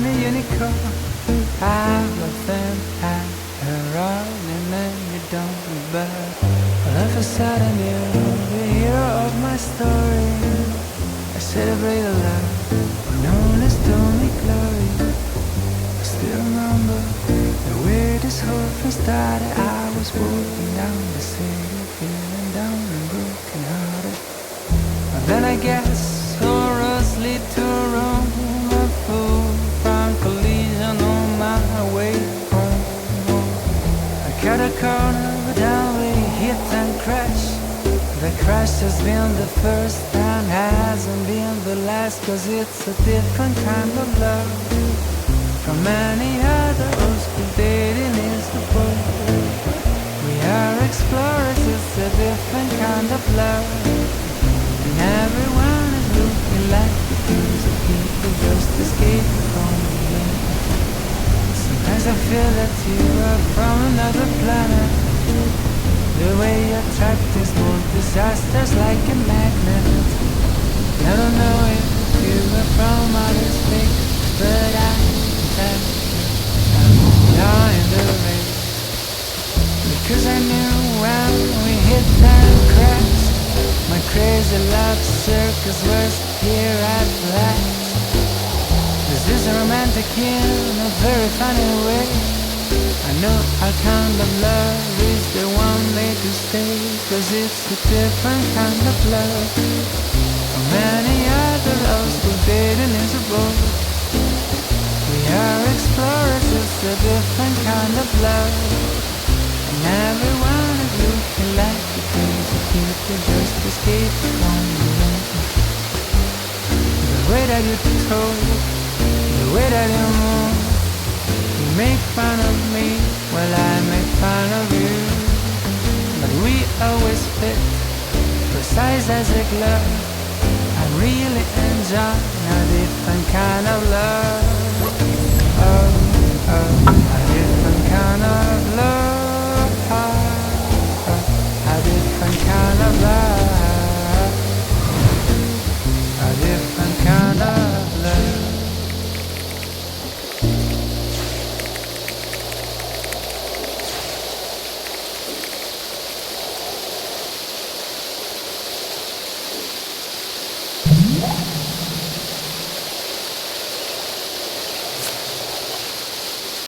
a unicorn. I love them at her own, and then you don't rebel. All of a sudden you're the hero of my story. I celebrate a love known as Tony Glory. I still remember the way this whole thing started. I was walking down the city, feeling down and broken hearted. And then I guess all roads lead to Rome. A full-front collision on my way home. I cut a corner, but down we hit and crash. The crash has been the first and hasn't been the last, 'cause it's a different kind of love from any other. Old school dating is the boat. We are explorers, it's a different kind of love. And everyone is looking like the things that people just escape from me. Sometimes I feel that you are from another planet. The way you attract these more disasters like a magnet. I don't know if you are from outer space, but I am. You're in the race. Because I knew when we hit and crashed, my crazy love circus was here at last. This is a romantic in a very funny way. I know our kind of love is the one made to stay, 'cause it's a different kind of love from any other else who dating is a boat. We are explorers, it's a different kind of love. And everyone is looking like the crazy people just escape from the rain. The way that you talk, the way that you move, you make fun of me while I make fun of you. But we always fit, precise as a glove. I really enjoy a different kind of love.